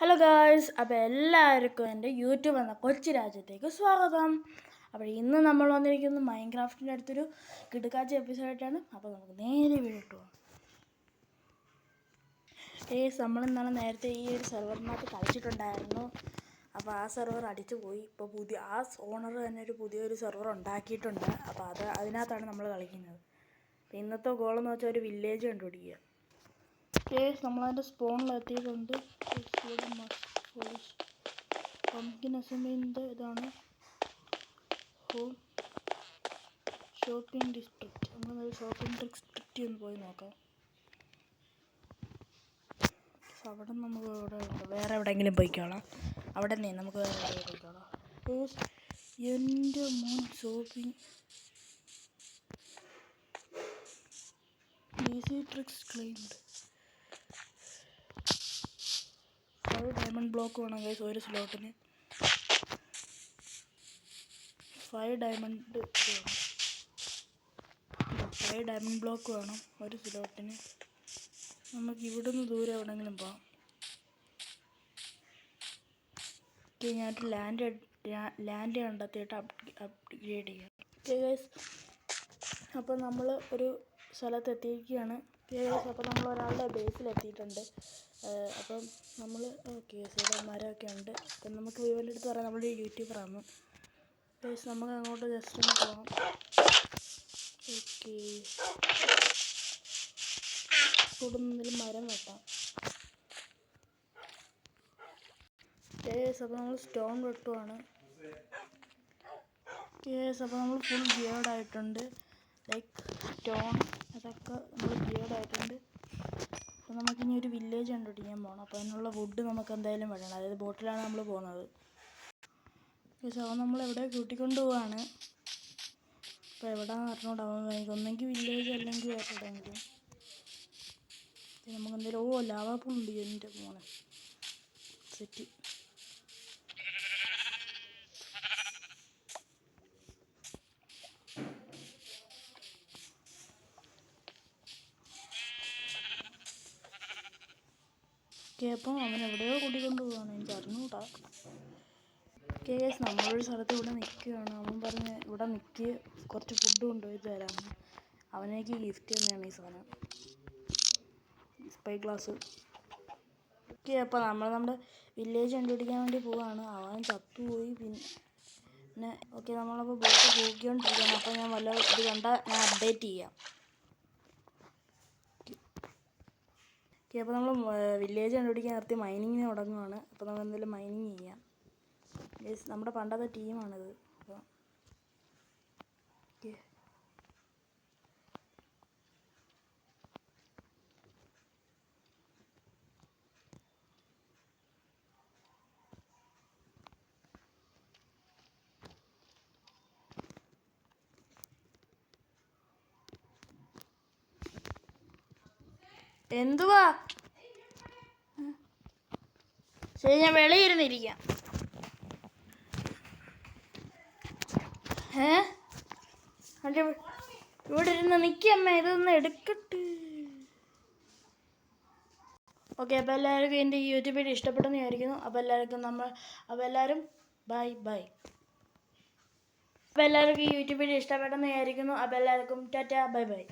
Hello guys, അപ്പോൾ എല്ലാവർക്കും എൻ്റെ യൂട്യൂബ് എന്ന കൊച്ചു രാജ്യത്തേക്ക് സ്വാഗതം. അപ്പോൾ ഇന്ന് നമ്മൾ വന്നിരിക്കുന്നത് മൈൻക്രാഫ്റ്റിൻ്റെ അടുത്തൊരു കിടുക്കാച്ച എപ്പിസോഡായിട്ടാണ്. അപ്പോൾ നമുക്ക് നേരെ വീഡിയോ പോകാം. നമ്മൾ നേരത്തെ ഈ ഒരു സെർവറിനകത്ത് കളിച്ചിട്ടുണ്ടായിരുന്നു. അപ്പോൾ ആ സെർവർ അടിച്ചു പോയി. ഇപ്പോൾ ഓണർ തന്നെ പുതിയൊരു സെർവർ ഉണ്ടാക്കിയിട്ടുണ്ട്. അപ്പോൾ അതിനകത്താണ് നമ്മൾ കളിക്കുന്നത്. അപ്പോൾ ഇന്നത്തെ ഗോളെന്ന് വെച്ചാൽ ഒരു വില്ലേജ് കണ്ടുപിടിക്കുക. നമ്മളതിൻ്റെ സ്പോണിലെത്തിയിട്ടുണ്ട്. പംകിൻ അസംബ്ലിൻ്റെ ഇതാണ് ഹോം ഷോപ്പിംഗ് ഡിസ്ട്രിക്റ്റ്. നമ്മളൊരു ഷോപ്പിംഗ് ഡിസ്ട്രിക്റ്റ് ഒന്ന് പോയി നോക്കാം. അവിടെ നമുക്ക് വേറെ എവിടെയെങ്കിലും പോയിക്കോളാം. അവിടെ നിന്ന് നമുക്ക് വേറെ എവിടെ പോയിക്കോളാം. എൻ്റെ മോൻ shopping easy tricks claimed. 5 diamond block വേണം ഗൈസ് ഒരു സ്ലോട്ടിന്. 5 ഡയമണ്ട് ബ്ലോക്ക് വേണം ഒരു സ്ലോട്ടിന്. നമുക്ക് ഇവിടുന്ന് ദൂരെ എവിടെയെങ്കിലും പോകാം. ഞാനൊരു ലാൻഡ് കണ്ടെത്തിയിട്ട് അപ്ഗ്രേഡ് ചെയ്യാം. ഗൈസ്, അപ്പോൾ നമ്മൾ ഒരു സ്ഥലത്ത് എത്തിയിരിക്കുകയാണ്. അപ്പോൾ നമ്മൾ ഒരാളുടെ ബേസിലെത്തിയിട്ടുണ്ട്. അപ്പം നമ്മൾ ഇവിടെ മരമൊക്കെ ഉണ്ട്. അപ്പം നമുക്ക് ഇവൻ്റെ അടുത്ത് പറയാം നമ്മളൊരു യൂട്യൂബറാണ്. ഗൈസ്, നമുക്ക് അങ്ങോട്ട് ജസ്റ്റ് ഒന്ന് പോകാം. ഓക്കെ, ഇവിടെ നിന്നൊരു മരം വെട്ടാം. അപ്പോൾ നമ്മൾ സ്റ്റോൺ വെട്ടുവാണ്. അപ്പോൾ നമ്മൾ ഫുൾ ഗിയർഡായിട്ടുണ്ട്. ലൈക്ക് സ്റ്റോൺ അതൊക്കെ നമ്മൾ ഗിയർഡായിട്ടുണ്ട്. അപ്പോൾ നമുക്കിനി ഒരു വില്ലേജ് കണ്ടുപിടിക്കാൻ പോകണം. അപ്പോൾ അതിനുള്ള വുഡ് നമുക്ക് എന്തായാലും വേണം. അതായത് ബോട്ടിലാണ് നമ്മൾ പോകുന്നത്. അപ്പോൾ നമ്മൾ എവിടെ കൂട്ടിക്കൊണ്ട് പോവാണ്. അപ്പോൾ എവിടെയാണെന്ന് അറിഞ്ഞോണ്ടാ ഒന്നെങ്കിൽ വില്ലേജ് അല്ലെങ്കിൽ വേറെ എവിടെയെങ്കിലും. നമുക്ക് എന്തെങ്കിലും ലാവാ പൂളുണ്ട് എൻ്റെ മോനെ സെറ്റ്. അപ്പം അവൻ എവിടെയോ കൂട്ടിക്കൊണ്ട് പോവാണ്, എനിക്ക് അറിഞ്ഞൂടാ. നമ്മളൊരു സ്ഥലത്ത് ഇവിടെ നിൽക്കുകയാണ്. അവൻ പറഞ്ഞ് ഇവിടെ നിൽക്ക്, കുറച്ച് ഫുഡ് കൊണ്ടുപോയി തരാമെന്ന്. അവനേക്ക് ഗിഫ്റ്റ് തന്നെയാണ് ഈ സാധനം, സ്പൈ ഗ്ലാസ്. അപ്പോൾ നമ്മുടെ വില്ലേജ് കണ്ടുപിടിക്കാൻ വേണ്ടി പോവാണ്. അവൻ ചത്തുപോയി. പിന്നെ നമ്മളപ്പോൾ ബോട്ട് പോയിക്കൊണ്ടിരിക്കുകയാണ്. അപ്പോൾ ഞാൻ വല്ല ഇത് കണ്ടാൽ ഞാൻ അപ്ഡേറ്റ് ചെയ്യാം. അപ്പോൾ നമ്മൾ വില്ലേജ് കണ്ടുപിടിക്കാൻ നിർത്തി മൈനിങ്ങിന് തുടങ്ങുവാണ്. അപ്പോൾ നമ്മൾ എന്തെങ്കിലും മൈനിങ് ചെയ്യാം. നമ്മുടെ പണ്ടത്തെ ടീമാണിത്. അപ്പോൾ എന്തുവാ? ശരി, ഞാൻ വെളിയിരുന്നിരിക്കാം. ഇവിടെ ഇരുന്ന് നിൽക്കമ്മ, ഇതൊന്ന് എടുക്കട്ടെ. ഓക്കെ, അപ്പോൾ എല്ലാവർക്കും എൻ്റെ ഈ യൂട്യൂബ് വീഡിയോ ഇഷ്ടപ്പെട്ടെന്ന് വിചാരിക്കുന്നു. അപ്പോൾ എല്ലാവരും ബൈ. അപ്പോൾ എല്ലാവർക്കും ഈ യൂട്യൂബ് വീഡിയോ ഇഷ്ടപ്പെട്ടെന്ന് വിചാരിക്കുന്നു. അപ്പോൾ എല്ലാവർക്കും ടാറ്റാ, ബൈ.